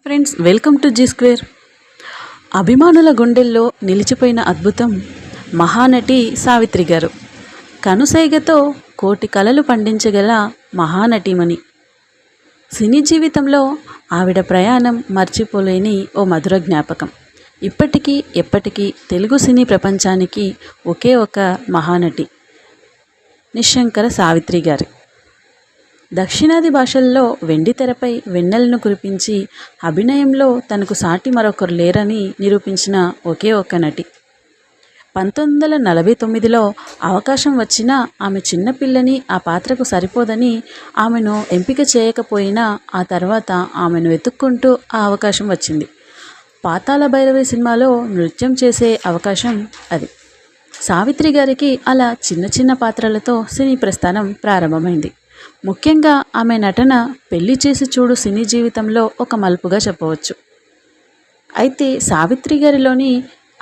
Friends, welcome to G square. అభిమానుల గుండెల్లో నిలిచిపోయిన అద్భుతం మహానటి సావిత్రి గారు. కనుసైగతో కోటి కలలు పండించగల మహానటిమణి. సినీ జీవితంలో ఆవిడ ప్రయాణం మర్చిపోలేని ఓ మధుర జ్ఞాపకం. ఇప్పటికీ ఎప్పటికీ తెలుగు సినీ ప్రపంచానికి ఒకే ఒక మహానటి నిశంకర సావిత్రి గారు. దక్షిణాది భాషల్లో వెండితెరపై వెన్నెలను కురిపించి అభినయంలో తనకు సాటి మరొకరు లేరని నిరూపించిన ఒకే ఒక్క నటి. 1949లో అవకాశం వచ్చినా ఆమె చిన్నపిల్లని ఆ పాత్రకు సరిపోదని ఆమెను ఎంపిక చేయకపోయినా ఆ తర్వాత ఆమెను వెతుక్కుంటూ ఆ అవకాశం వచ్చింది. పాతాళ భైరవి సినిమాలో నృత్యం చేసే అవకాశం అది. సావిత్రి గారికి అలా చిన్న చిన్న పాత్రలతో సినీ ప్రస్థానం ప్రారంభమైంది. ముఖ్యంగా ఆమె నటన పెళ్లి చేసి చూడు సినీ జీవితంలో ఒక మలుపుగా చెప్పవచ్చు. అయితే సావిత్రి గారిలోని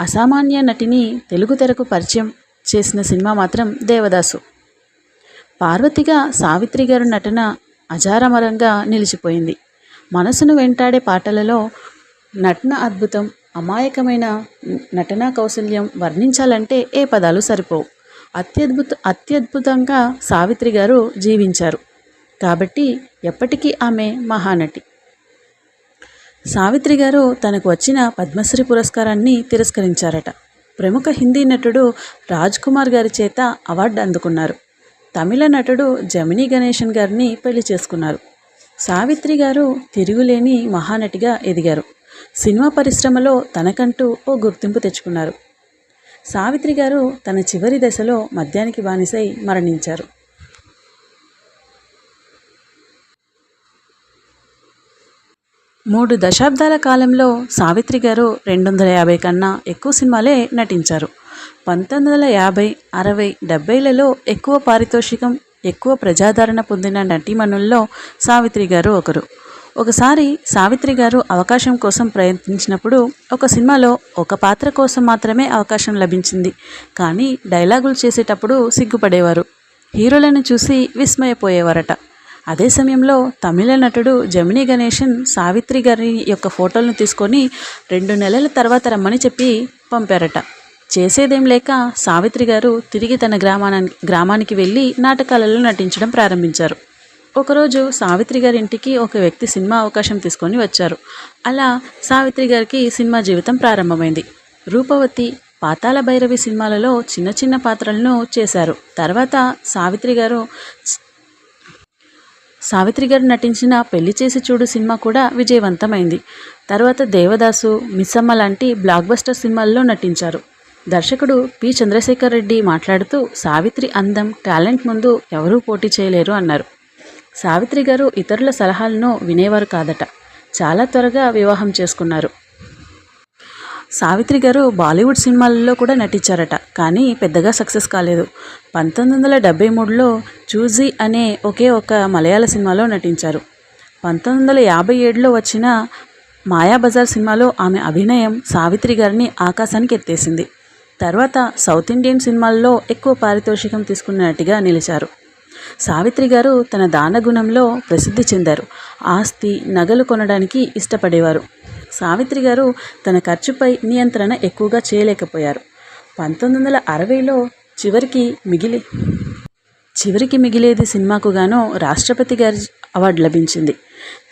అసామాన్య నటిని తెలుగు తెరకు పరిచయం చేసిన సినిమా మాత్రం దేవదాసు. పార్వతిగా సావిత్రి గారి నటన అజారమరంగా నిలిచిపోయింది. మనసును వెంటాడే పాటలలో నటన అద్భుతం, అమాయకమైన నటనా కౌశల్యం వర్ణించాలంటే ఏ పదాలు సరిపోవు. అత్యద్భుతంగా సావిత్రి గారు జీవించారు కాబట్టి ఎప్పటికీ ఆమె మహానటి. సావిత్రి గారు తనకు వచ్చిన పద్మశ్రీ పురస్కారాన్ని తిరస్కరించారట. ప్రముఖ హిందీ నటుడు రాజ్ కుమార్ గారి చేత అవార్డు అందుకున్నారు. తమిళ నటుడు జమినీ గణేశన్ గారిని పెళ్లి చేసుకున్నారు. సావిత్రి గారు తిరుగులేని మహానటిగా ఎదిగారు. సినిమా పరిశ్రమలో తనకంటూ ఓ గుర్తింపు తెచ్చుకున్నారు. సావిత్రి గారు తన చివరి దశలో మద్యానికి బానిసై మరణించారు. మూడు దశాబ్దాల కాలంలో సావిత్రి గారు 250 కన్నా ఎక్కువ సినిమాలే నటించారు. 1950, 60, 70లలో ఎక్కువ పారితోషికం, ఎక్కువ ప్రజాదరణ పొందిన నటీమణుల్లో సావిత్రి గారు ఒకరు. ఒకసారి సావిత్రి గారు అవకాశం కోసం ప్రయత్నించినప్పుడు ఒక సినిమాలో ఒక పాత్ర కోసం మాత్రమే అవకాశం లభించింది. కానీ డైలాగులు చేసేటప్పుడు సిగ్గుపడేవారు. హీరోలను చూసి విస్మయపోయేవారట. అదే సమయంలో తమిళ నటుడు జమినీ గణేశన్ సావిత్రి గారి యొక్క ఫోటోలను తీసుకొని 2 నెలల తర్వాత రమ్మని చెప్పి పంపారట. చేసేదేం లేక సావిత్రి గారు తిరిగి తన గ్రామానికి వెళ్ళి నాటకాలలో నటించడం ప్రారంభించారు. ఒకరోజు సావిత్రి గారి ఇంటికి ఒక వ్యక్తి సినిమా అవకాశం తీసుకొని వచ్చారు. అలా సావిత్రి గారికి సినిమా జీవితం ప్రారంభమైంది. రూపవతి, పాతాళ భైరవి సినిమాలలో చిన్న చిన్న పాత్రలను చేశారు. తర్వాత సావిత్రి గారు నటించిన పెళ్లి చేసి చూడు సినిమా కూడా విజయవంతమైంది. తర్వాత దేవదాసు, మిస్సమ్మ లాంటి బ్లాక్ బస్టర్ సినిమాల్లో నటించారు. దర్శకుడు పి చంద్రశేఖర్ రెడ్డి మాట్లాడుతూ సావిత్రి అందం, టాలెంట్ ముందు ఎవరూ పోటీ చేయలేరు అన్నారు. సావిత్రి గారు ఇతరుల సలహాలను వినేవారు కాదట. చాలా త్వరగా వివాహం చేసుకున్నారు. సావిత్రి గారు బాలీవుడ్ సినిమాలలో కూడా నటించారట. కానీ పెద్దగా సక్సెస్ కాలేదు. 1973లో చూజీ అనే ఒకే ఒక మలయాళ సినిమాలో నటించారు. 1957లో వచ్చిన మాయాబజార్ సినిమాలో ఆమె అభినయం సావిత్రి గారిని ఆకాశానికి ఎత్తేసింది. తర్వాత సౌత్ ఇండియన్ సినిమాల్లో ఎక్కువ పారితోషికం తీసుకున్న నటిగా నిలిచారు. సావిత్రి గారు తన దానగుణంలో ప్రసిద్ధి చెందారు. ఆస్తి, నగలు కొనడానికి ఇష్టపడేవారు. సావిత్రి గారు తన ఖర్చుపై నియంత్రణ ఎక్కువగా చేయలేకపోయారు. 1960లో చివరికి మిగిలేది సినిమాకు గాను రాష్ట్రపతి గారి అవార్డు లభించింది.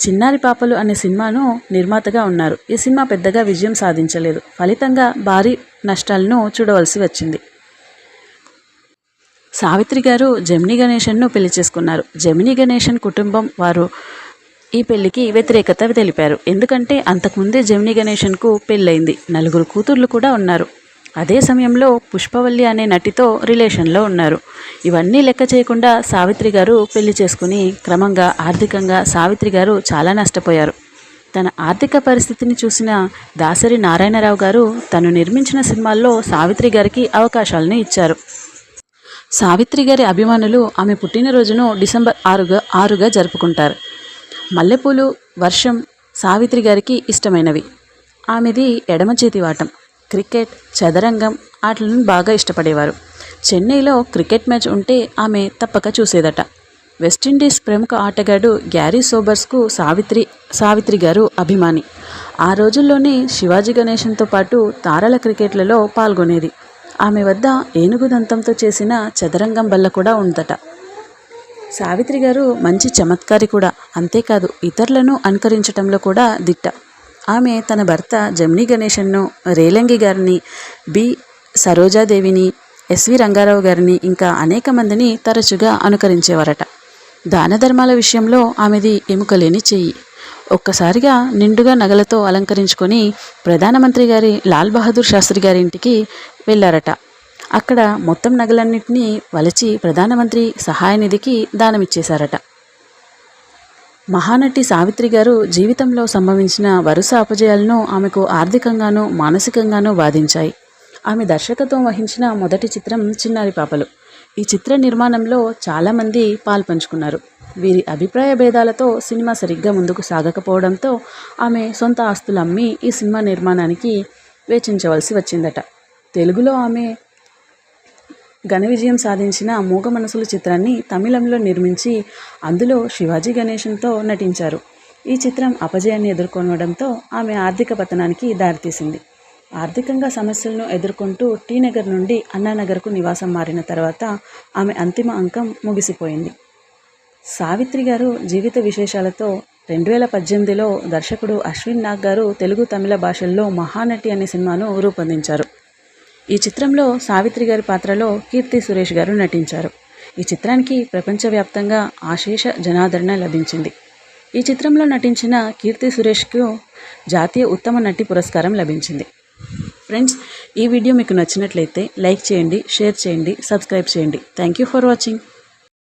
చిన్నారి పాపలు అనే సినిమాను నిర్మాతగా ఉన్నారు. ఈ సినిమా పెద్దగా విజయం సాధించలేదు. ఫలితంగా భారీ నష్టాలను చూడవలసి వచ్చింది. సావిత్రి గారు జమినీ గణేశన్ను పెళ్లి చేసుకున్నారు. జమినీ గణేశన్ కుటుంబం వారు ఈ పెళ్లికి వ్యతిరేకత తెలిపారు. ఎందుకంటే అంతకుముందే జమినీ గణేశన్కు పెళ్ళయింది. 4 కూతుర్లు కూడా ఉన్నారు. అదే సమయంలో పుష్పవల్లి అనే నటితో రిలేషన్లో ఉన్నారు. ఇవన్నీ లెక్క చేయకుండా సావిత్రి గారు పెళ్లి చేసుకుని క్రమంగా ఆర్థికంగా సావిత్రి గారు చాలా నష్టపోయారు. తన ఆర్థిక పరిస్థితిని చూసిన దాసరి నారాయణరావు గారు తను నిర్మించిన సినిమాల్లో సావిత్రి గారికి అవకాశాలను ఇచ్చారు. సావిత్రి గారి అభిమానులు ఆమె పుట్టినరోజును డిసెంబర్ 6గా జరుపుకుంటారు. మల్లెపూలు, వర్షం సావిత్రి గారికి ఇష్టమైనవి. ఆమెది ఎడమ చేతి వాటం. క్రికెట్, చదరంగం ఆటలను బాగా ఇష్టపడేవారు. చెన్నైలో క్రికెట్ మ్యాచ్ ఉంటే ఆమె తప్పక చూసేదట. వెస్టిండీస్ ప్రముఖ ఆటగాడు గ్యారీ సోబర్స్కు సావిత్రి గారు అభిమాని. ఆ రోజుల్లోనే శివాజీ గణేశన్తో పాటు తారల క్రికెట్లలో పాల్గొనేది. ఆమె వద్ద ఏనుగు దంతంతో చేసిన చదరంగం బల్ల కూడా ఉందట. సావిత్రి గారు మంచి చమత్కారి కూడా. అంతేకాదు ఇతరులను అనుకరించటంలో కూడా దిట్ట. ఆమె తన భర్త జమినీ గణేశన్ను, రేలంగి గారిని, బి సరోజాదేవిని, ఎస్వి రంగారావు గారిని ఇంకా అనేక మందిని తరచుగా అనుకరించేవారట. దాన ధర్మాల విషయంలో ఆమెది ఎముకలేని చెయ్యి. ఒక్కసారిగా నిండుగా నగలతో అలంకరించుకొని ప్రధానమంత్రి గారి లాల్ బహదూర్ శాస్త్రి గారి ఇంటికి వెళ్ళారట. అక్కడ మొత్తం నగలన్నింటినీ వలచి ప్రధానమంత్రి సహాయ నిధికి దానమిచ్చేశారట. మహానటి సావిత్రి గారు జీవితంలో సంభవించిన వరుస అపజయాలను ఆమెకు ఆర్థికంగానూ మానసికంగానూ బాధించాయి. ఆమె దర్శకత్వం వహించిన మొదటి చిత్రం చిన్నారి పాపలు. ఈ చిత్ర నిర్మాణంలో చాలామంది పాల్పంచుకున్నారు. వీరి అభిప్రాయ భేదాలతో సినిమా సరిగ్గా ముందుకు సాగకపోవడంతో ఆమె సొంత ఆస్తులు అమ్మి ఈ సినిమా నిర్మాణానికి వేచించవలసి వచ్చిందట. తెలుగులో ఆమె ఘన విజయం సాధించిన మూగ మనసులు చిత్రాన్ని తమిళంలో నిర్మించి అందులో శివాజీ గణేశన్తో నటించారు. ఈ చిత్రం అపజయాన్ని ఎదుర్కొనడంతో ఆమె ఆర్థిక పతనానికి దారితీసింది. ఆర్థికంగా సమస్యలను ఎదుర్కొంటూ టీ నగర్ నుండి అన్నానగర్కు నివాసం మారిన తర్వాత ఆమె అంతిమ అంకం ముగిసిపోయింది. సావిత్రి గారు జీవిత విశేషాలతో 2018లో దర్శకుడు అశ్విన్ నాగ్ గారు తెలుగు తమిళ భాషల్లో మహానటి అనే సినిమాను రూపొందించారు. ఈ చిత్రంలో సావిత్రి గారి పాత్రలో కీర్తి సురేష్ గారు నటించారు. ఈ చిత్రానికి ప్రపంచవ్యాప్తంగా అశేష జనాదరణ లభించింది. ఈ చిత్రంలో నటించిన కీర్తి సురేష్కు జాతీయ ఉత్తమ నటి పురస్కారం లభించింది. ఫ్రెండ్స్, ఈ వీడియో మీకు నచ్చినట్లయితే లైక్ చేయండి, షేర్ చేయండి, సబ్స్క్రైబ్ చేయండి. Thank you for watching.